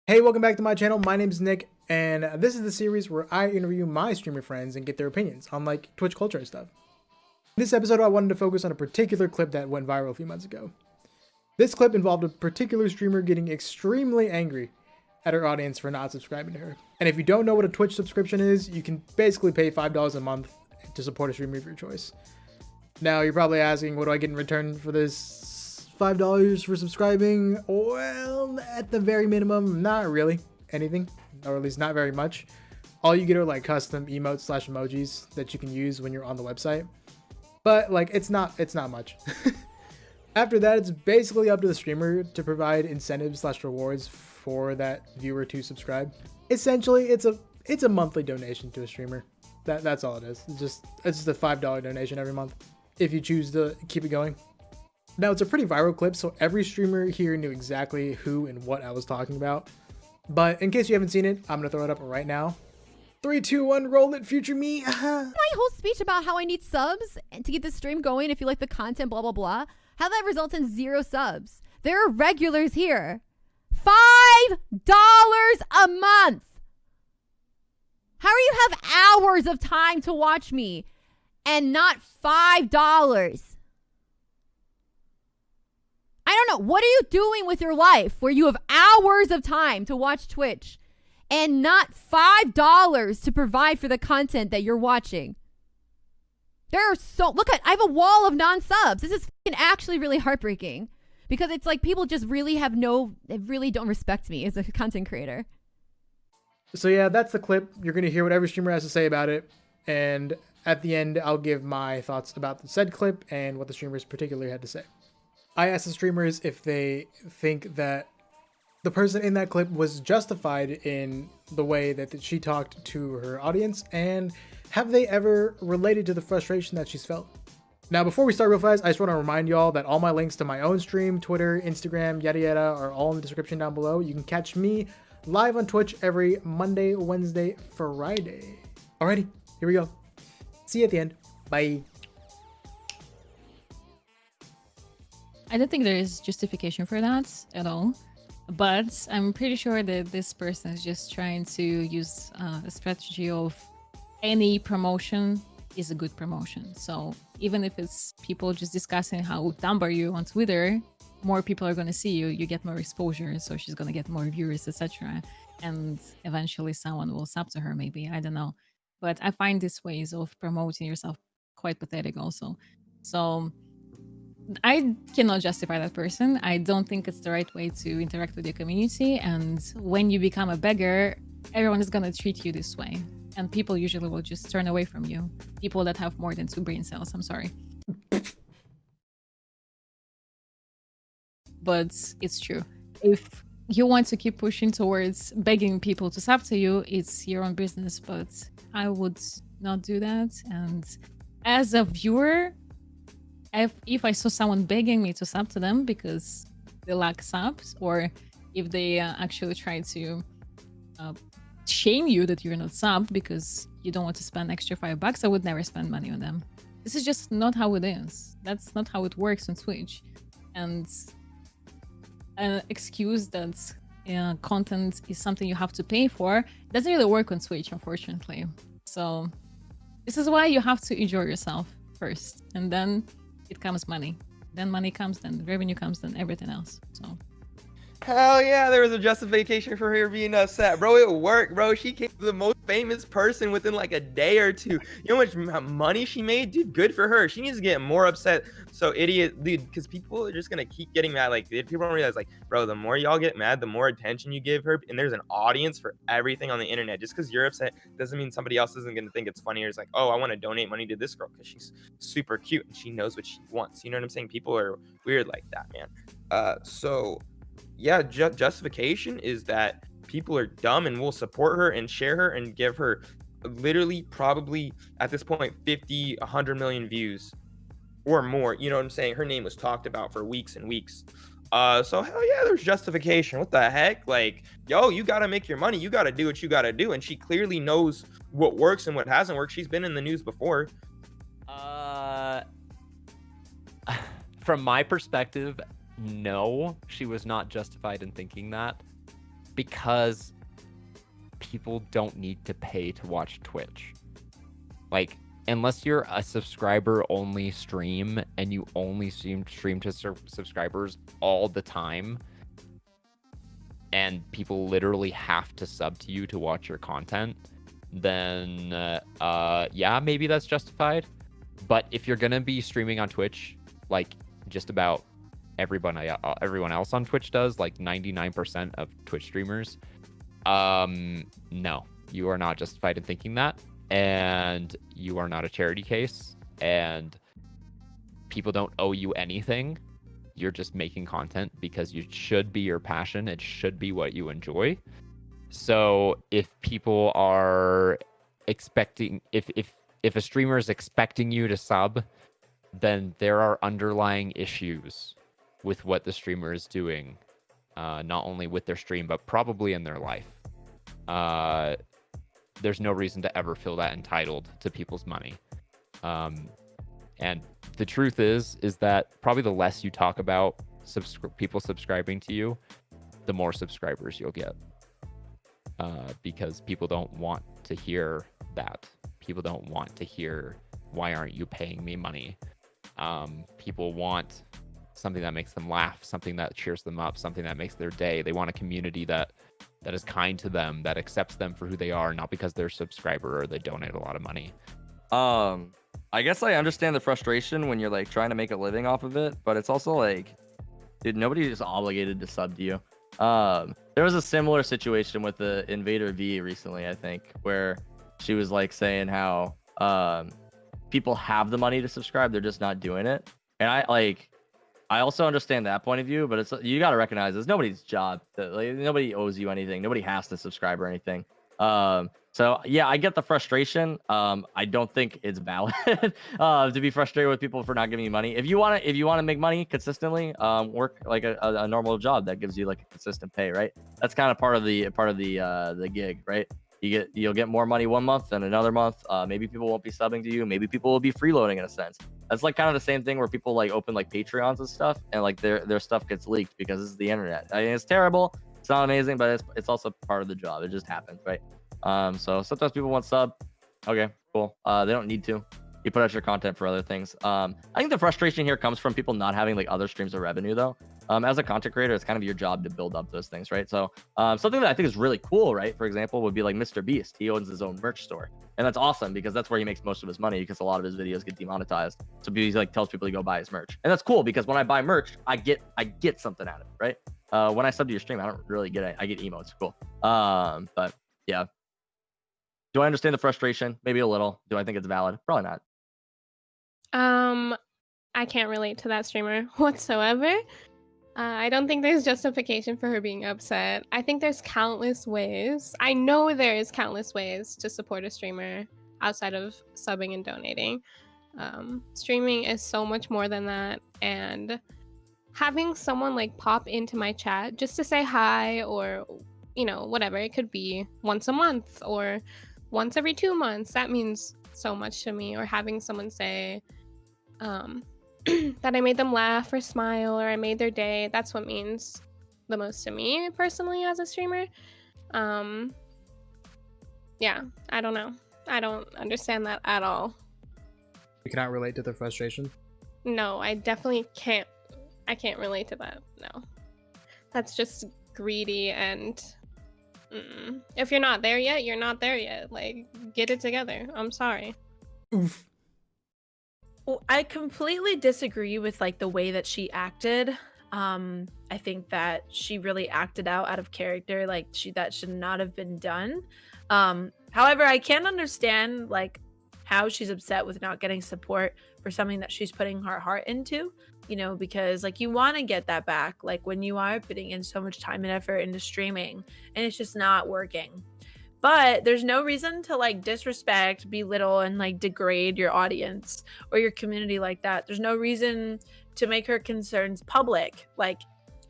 Hey, welcome back to my channel. My name is Nick, and this is the series where I interview my streamer friends and get their opinions on like Twitch culture and stuff. In this episode, I wanted to focus on a particular clip that went viral a few months ago. This clip involved a particular streamer getting extremely angry at her audience for not subscribing to her. And if you don't know what a Twitch subscription is, you can basically pay $5 a month to support a streamer of your choice. Now, you're probably asking, what do I get in return for this $5 for subscribing? Well, at the very minimum, not really anything, or at least not very much. All you get are like custom emotes / emojis that you can use when you're on the website. But like, it's not much. After that, it's basically up to the streamer to provide incentives / rewards for that viewer to subscribe. Essentially, it's a monthly donation to a streamer. That's all it is. It's just a $5 donation every month if you choose to keep it going. Now, it's a pretty viral clip, so every streamer here knew exactly who and what I was talking about. But in case you haven't seen it, I'm gonna throw it up right now. 3, 2, 1, roll it, future me. My whole speech about how I need subs to get the stream going, if you like the content, blah, blah, blah, how that results in 0 subs. There are regulars here. $5 a month. How do you have hours of time to watch me and not $5? I don't know. What are you doing with your life where you have hours of time to watch Twitch and not $5 to provide for the content that you're watching? There are look at, I have a wall of non-subs. This is actually really heartbreaking because it's like people just really they really don't respect me as a content creator. So yeah, that's the clip. You're gonna hear what every streamer has to say about it. And at the end, I'll give my thoughts about the said clip and what the streamers particularly had to say. I asked the streamers if they think that the person in that clip was justified in the way that she talked to her audience, and have they ever related to the frustration that she's felt. Now, before we start real fast, I just want to remind y'all that all my links to my own stream, Twitter, Instagram, yada yada, are all in the description down below. You can catch me live on Twitch every Monday, Wednesday, Friday. Alrighty, here we go. See you at the end. Bye. I don't think there is justification for that at all, but I'm pretty sure that this person is just trying to use a strategy of any promotion is a good promotion. So even if it's people just discussing how dumb are you on Twitter, more people are going to see you, you get more exposure, so she's going to get more viewers, etc. And eventually someone will sub to her, maybe, I don't know. But I find these ways of promoting yourself quite pathetic also. So I cannot justify that person. I don't think it's the right way to interact with your community. And when you become a beggar, everyone is going to treat you this way. And people usually will just turn away from you. People that have more than 2 brain cells, I'm sorry. But it's true. If you want to keep pushing towards begging people to sub to you, it's your own business. But I would not do that. And as a viewer, if I saw someone begging me to sub to them because they lack subs, or if they actually try to shame you that you're not subbed because you don't want to spend extra $5, I would never spend money on them. This is just not how it is. That's not how it works on Twitch. And an excuse that content is something you have to pay for doesn't really work on Twitch, unfortunately. So this is why you have to enjoy yourself first, and then it comes money. Then money comes, then revenue comes, then everything else. So hell yeah, there was a justification for her being upset, bro. It worked, bro. She came to the most famous person within like a day or two. You know how much money she made, dude? Good for her. She needs to get more upset. So idiot, dude, because people are just gonna keep getting mad. Like, people don't realize, like, bro, the more y'all get mad, the more attention you give her, and there's an audience for everything on the internet. Just because you're upset doesn't mean somebody else isn't gonna think it's funny, or it's like, oh, I want to donate money to this girl because she's super cute and she knows what she wants. You know what I'm saying? People are weird like that, man. So yeah, justification is that people are dumb and will support her and share her and give her literally probably at this point 50, 100 million views or more. You know what I'm saying? Her name was talked about for weeks and weeks. So hell yeah, there's justification. What the heck? Like, yo, you gotta make your money. You gotta do what you gotta do. And she clearly knows what works and what hasn't worked. She's been in the news before. From my perspective, no, she was not justified in thinking that. because people don't need to pay to watch Twitch. Like, unless you're a subscriber only stream and you only stream to subscribers all the time, and people literally have to sub to you to watch your content, then yeah, maybe that's justified. But if you're gonna be streaming on Twitch, like just about everyone else on Twitch does, like 99% of Twitch streamers, no, you are not justified in thinking that, and you are not a charity case, and people don't owe you anything. You're just making content because it should be your passion. It should be what you enjoy. So if people are expecting, if a streamer is expecting you to sub, then there are underlying issues with what the streamer is doing, not only with their stream, but probably in their life. There's no reason to ever feel that entitled to people's money. And the truth is that probably the less you talk about people subscribing to you, the more subscribers you'll get. Because people don't want to hear that. People don't want to hear, why aren't you paying me money? People want something that makes them laugh, something that cheers them up, something that makes their day. They want a community that is kind to them, that accepts them for who they are, not because they're a subscriber or they donate a lot of money. I guess I understand the frustration when you're like trying to make a living off of it, but it's also like, dude, nobody is obligated to sub to you. There was a similar situation with the Invader V recently, I think, where she was like saying how people have the money to subscribe, they're just not doing it. And I also understand that point of view, but it's, you got to recognize it's nobody's job. Nobody owes you anything. Nobody has to subscribe or anything. So yeah, I get the frustration. I don't think it's valid to be frustrated with people for not giving you money. If you want to make money consistently, work like a normal job that gives you like a consistent pay, right? That's kind of part of the gig, right? You'll get more money one month than another month. Maybe people won't be subbing to you. Maybe people will be freeloading in a sense. That's like kind of the same thing where people like open like Patreons and stuff, and like their stuff gets leaked because this is the internet. I mean, it's terrible. It's not amazing, but it's also part of the job. It just happens, right? So sometimes people want sub. Okay, cool. They don't need to. You put out your content for other things. I think the frustration here comes from people not having like other streams of revenue though. As a content creator, it's kind of your job to build up those things, right? So something that I think is really cool, right? For example, would be like Mr. Beast. He owns his own merch store, and that's awesome because that's where he makes most of his money, because a lot of his videos get demonetized. So he like tells people to go buy his merch, and that's cool because when I buy merch, I get something out of it, right? When I sub to your stream, I don't really get it. I get emotes, cool. But yeah. Do I understand the frustration? Maybe a little. Do I think it's valid? Probably not. I can't relate to that streamer whatsoever. I don't think there's justification for her being upset. I think there's countless ways. I know there is countless ways to support a streamer outside of subbing and donating. Streaming is so much more than that, and having someone like pop into my chat just to say hi, or whatever, it could be once a month or once every 2 months, that means so much to me. Or having someone say that I made them laugh or smile, or I made their day, that's what means the most to me personally as a streamer. Yeah, I don't know. I don't understand that at all. You cannot relate to the frustration? No, I definitely can't. I can't relate to that. No. That's just greedy, and if you're not there yet, you're not there yet. Like, get it together. I'm sorry. Oof. Well, I completely disagree with like the way that she acted. I think that she really acted out of character. Like that should not have been done. However, I can understand like how she's upset with not getting support for something that she's putting her heart into, because like you want to get that back, like when you are putting in so much time and effort into streaming and it's just not working. But there's no reason to like disrespect, belittle, and like degrade your audience or your community like that. There's no reason to make her concerns public. Like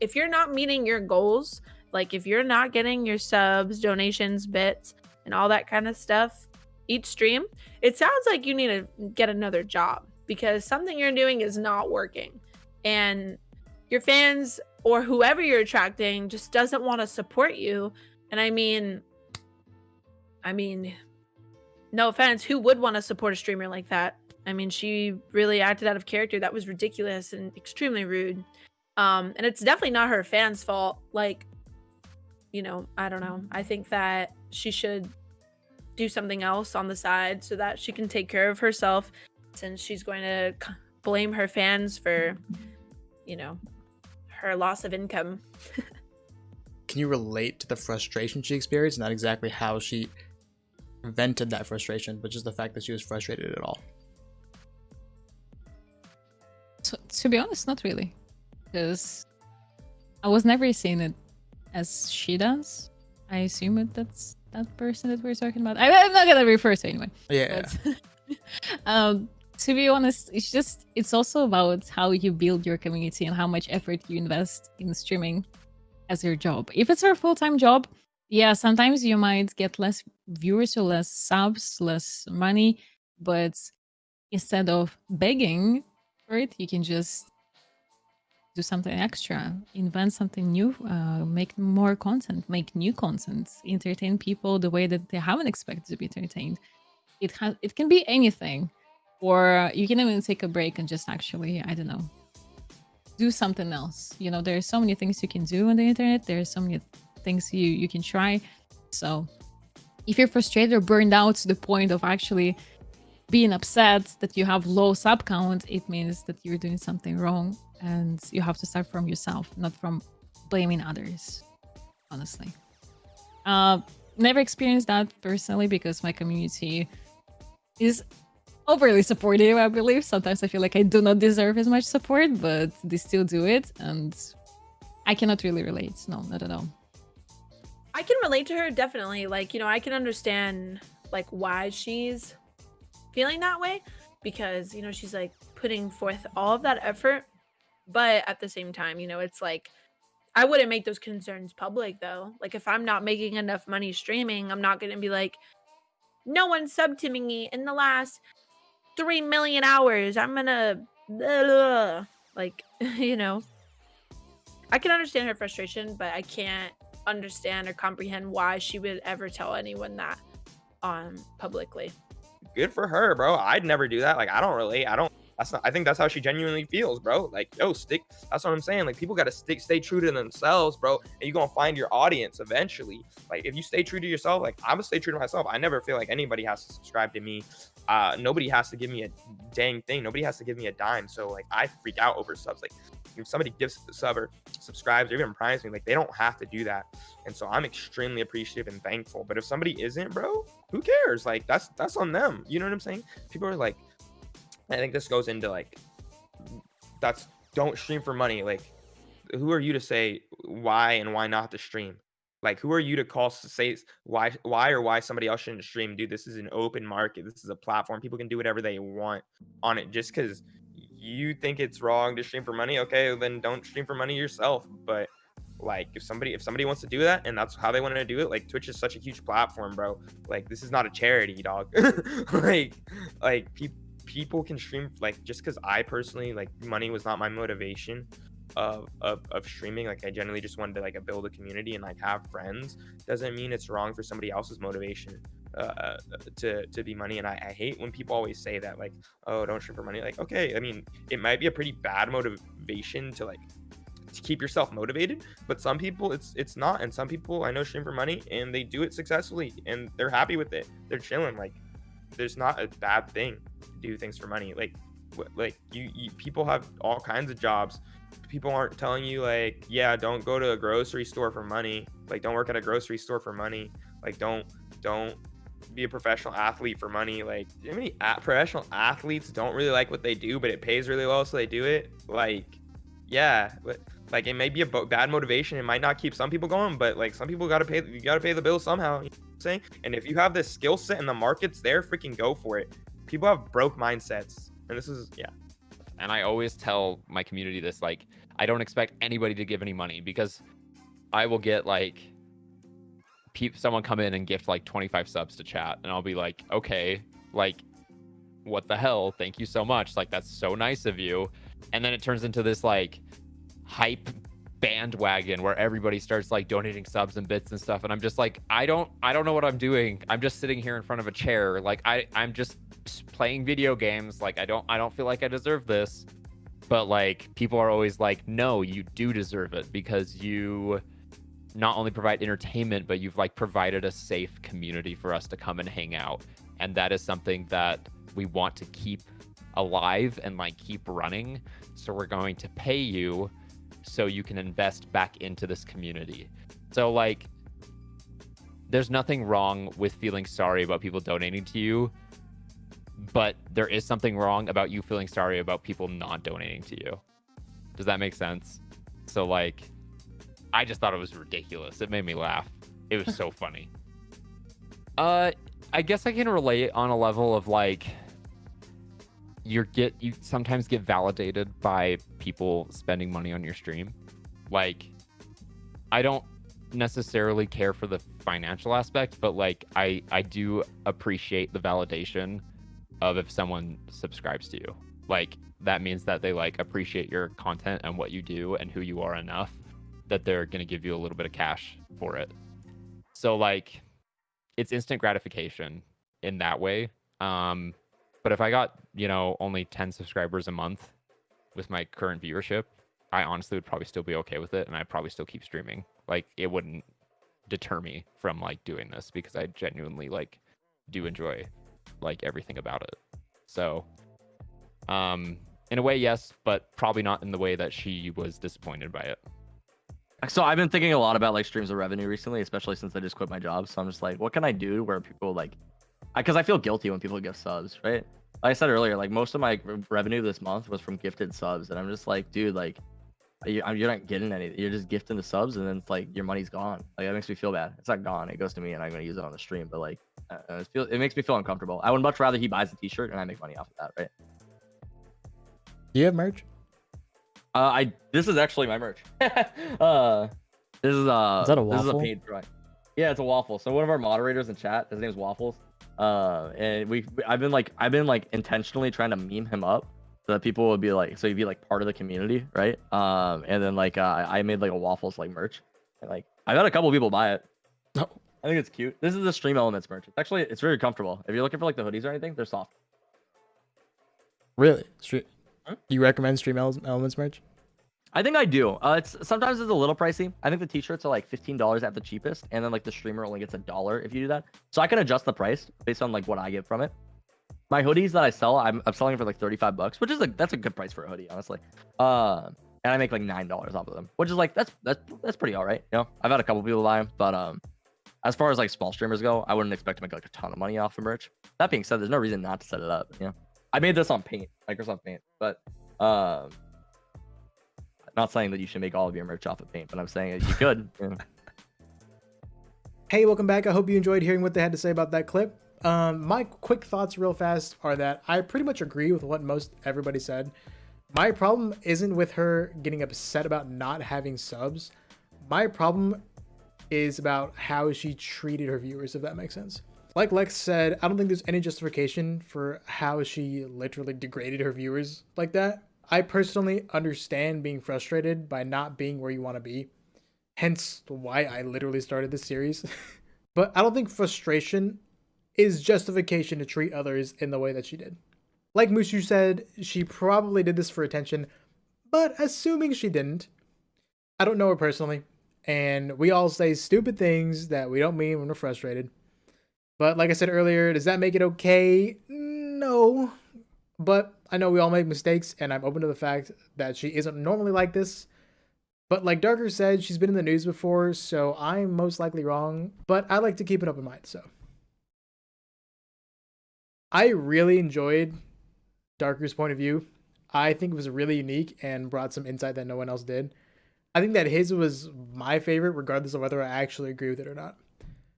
if you're not meeting your goals, like if you're not getting your subs, donations, bits, and all that kind of stuff each stream, it sounds like you need to get another job, because something you're doing is not working. And your fans or whoever you're attracting just doesn't want to support you. And I mean, no offense, who would want to support a streamer like that? I mean, she really acted out of character. That was ridiculous and extremely rude. And it's definitely not her fans' fault. Like, you know, I don't know. I think that she should do something else on the side so that she can take care of herself, since she's going to blame her fans for, you know, her loss of income. Can you relate to the frustration she experienced? Not exactly how she vented that frustration, but just the fact that she was frustrated at all. To be honest, not really, because I was never seeing it as she does. I assume that's that person that we're talking about. I'm not gonna refer to anyway. Yeah. But, to be honest, it's also about how you build your community and how much effort you invest in streaming as your job. If it's your full-time job, yeah, sometimes you might get less viewers or less subs, less money, but instead of begging for it, you can just do something extra, invent something new, make more content, make new content, entertain people the way that they haven't expected to be entertained. It can be anything, or you can even take a break and just actually, I don't know, do something else. You know, there are so many things you can do on the internet. There are so many things you can try. So if you're frustrated or burned out to the point of actually being upset that you have low sub count, it means that you're doing something wrong, and you have to start from yourself, not from blaming others, honestly. Never experienced that personally, because my community is overly supportive, I believe. Sometimes I feel like I do not deserve as much support, but they still do it, and I cannot really relate. No, not at all. I can relate to her, definitely. Like, you know, I can understand like why she's feeling that way, because, you know, she's like putting forth all of that effort, but at the same time, you know, it's like, I wouldn't make those concerns public though. Like, if I'm not making enough money streaming, I'm not going to be like, no one subbed to me in the last 3 million hours. I'm gonna like, you know, I can understand her frustration, but I can't understand or comprehend why she would ever tell anyone that publicly. Good for her, bro. I'd never do that. Like, I don't relate. I think that's how she genuinely feels, bro. Like, yo, that's what I'm saying. Like, people gotta stay true to themselves, bro. And you're gonna find your audience eventually. Like, if you stay true to yourself, like, I'm gonna stay true to myself. I never feel like anybody has to subscribe to me. Nobody has to give me a dang thing. Nobody has to give me a dime. So, like, I freak out over subs. Like, if somebody gives a sub or subscribes or even primes me, like, they don't have to do that. And so I'm extremely appreciative and thankful. But if somebody isn't, bro, who cares? Like, that's on them. You know what I'm saying? People are like, I think this goes into like, don't stream for money. Like, who are you to say why and why not to stream? Like, who are you to say why somebody else shouldn't stream? Dude, this is an open market. This is a platform. People can do whatever they want on it. Just because you think it's wrong to stream for money, okay, then don't stream for money yourself. But like, if somebody wants to do that and that's how they want to do it, like, Twitch is such a huge platform, bro. Like, this is not a charity, dog. like people can stream, like, just because I personally, like, money was not my motivation of streaming. Like, I generally just wanted to like build a community and like have friends, doesn't mean it's wrong for somebody else's motivation to be money. And I hate when people always say that, like, oh, don't stream for money. Like, okay, I mean, it might be a pretty bad motivation to keep yourself motivated, but some people it's not. And some people I know stream for money and they do it successfully and they're happy with it, they're chilling. Like, there's not a bad thing to do things for money. Like you people have all kinds of jobs. People aren't telling you, like, yeah, don't go to a grocery store for money. Like, don't work at a grocery store for money. Like, don't be a professional athlete for money. Like, how many professional athletes don't really like what they do, but it pays really well, so they do it? Like, yeah, but like, it may be a bad motivation. It might not keep some people going, but like, some people you gotta pay the bill somehow. You know what I'm saying? And if you have this skill set and the market's there, freaking go for it. People have broke mindsets, and this is, yeah. And I always tell my community this, like, I don't expect anybody to give any money, because I will get like someone come in and gift like 25 subs to chat, and I'll be like, okay, like, what the hell? Thank you so much. Like, that's so nice of you. And then it turns into this like hype bandwagon where everybody starts like donating subs and bits and stuff, and I'm just like, I don't know what I'm doing. I'm just sitting here in front of a chair, like I'm just playing video games. Like I don't feel like I deserve this. But like people are always like, no, you do deserve it, because you not only provide entertainment, but you've like provided a safe community for us to come and hang out, and that is something that we want to keep alive and like keep running. So we're going to pay you so you can invest back into this community. So like there's nothing wrong with feeling sorry about people donating to you, but there is something wrong about you feeling sorry about people not donating to you. Does that make sense? So like I just thought it was ridiculous. It made me laugh. It was so funny. I guess I can relate on a level of like you sometimes get validated by people spending money on your stream. Like I don't necessarily care for the financial aspect, but like I do appreciate the validation of if someone subscribes to you. Like that means that they like appreciate your content and what you do and who you are enough that they're going to give you a little bit of cash for it. So like it's instant gratification in that way. But if I got, only 10 subscribers a month with my current viewership, I honestly would probably still be okay with it, and I'd probably still keep streaming. Like it wouldn't deter me from like doing this, because I genuinely like do enjoy like everything about it. So in a way, yes, but probably not in the way that she was disappointed by it. So I've been thinking a lot about like streams of revenue recently, especially since I just quit my job. So I'm just like, what can I do where people like, because I feel guilty when people give subs, right? Like I said earlier, like most of my revenue this month was from gifted subs, and I'm just like, dude, like you're not getting anything. You're just gifting the subs, and then it's like your money's gone. Like that makes me feel bad. It's not gone. It goes to me, and I'm gonna use it on the stream. But like, it makes me feel uncomfortable. I would much rather he buys the T-shirt and I make money off of that, right? Do you have merch? This is actually my merch. This is that a waffle? This is a paid drawing. Yeah, it's a waffle. So one of our moderators in chat, his name's Waffles. And I've been like intentionally trying to meme him up so that people would be like, so he'd be like part of the community, right? And then like I made like a Waffles like merch, and like I've had a couple people buy it. Oh. I think it's cute. This is the Stream Elements merch. It's very comfortable. If you're looking for like the hoodies or anything, they're soft. Really? You recommend Stream Elements merch? I think I do. Sometimes it's a little pricey. I think the t-shirts are like $15 at the cheapest, and then like the streamer only gets $1 if you do that. So I can adjust the price based on like what I get from it. My hoodies that I sell, I'm selling for like $35, which is that's a good price for a hoodie, honestly. And I make like $9 off of them, which is like that's pretty all right. I've had a couple people buy them, but as far as like small streamers go, I wouldn't expect to make like a ton of money off of merch. That being said, there's no reason not to set it up. I made this on Paint, Microsoft Paint, but not saying that you should make all of your merch off of Paint, but I'm saying that you could. Hey, welcome back. I hope you enjoyed hearing what they had to say about that clip. My quick thoughts real fast are that I pretty much agree with what most everybody said. My problem isn't with her getting upset about not having subs. My problem is about how she treated her viewers, if that makes sense. Like Lex said, I don't think there's any justification for how she literally degraded her viewers like that. I personally understand being frustrated by not being where you want to be, hence why I literally started this series. But I don't think frustration is justification to treat others in the way that she did. Like Mushu said, she probably did this for attention, but assuming she didn't, I don't know her personally, and we all say stupid things that we don't mean when we're frustrated. But like I said earlier, does that make it okay? No. But I know we all make mistakes, and I'm open to the fact that she isn't normally like this. But like Darker said, she's been in the news before, so I'm most likely wrong. But I like to keep an open mind, so. I really enjoyed Darker's point of view. I think it was really unique and brought some insight that no one else did. I think that his was my favorite, regardless of whether I actually agree with it or not.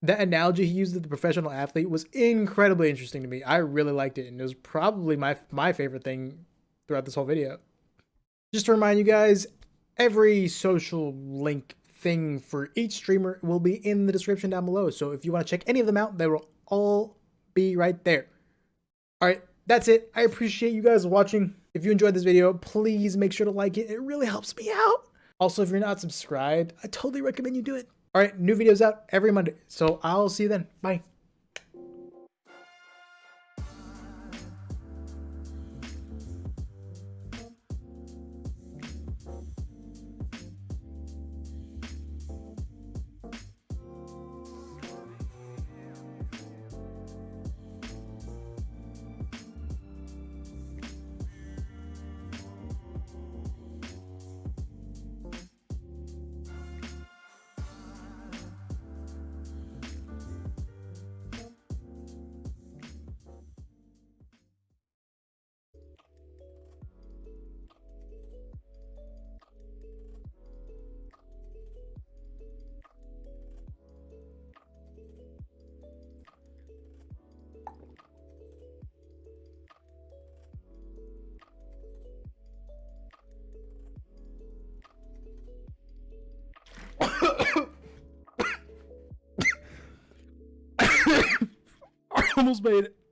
That analogy he used with the professional athlete was incredibly interesting to me. I really liked it, and it was probably my favorite thing throughout this whole video. Just to remind you guys, every social link thing for each streamer will be in the description down below. So if you want to check any of them out, they will all be right there. All right, that's it. I appreciate you guys watching. If you enjoyed this video, please make sure to like it. It really helps me out. Also, if you're not subscribed, I totally recommend you do it. All right, new videos out every Monday. So I'll see you then. Bye. I almost made it.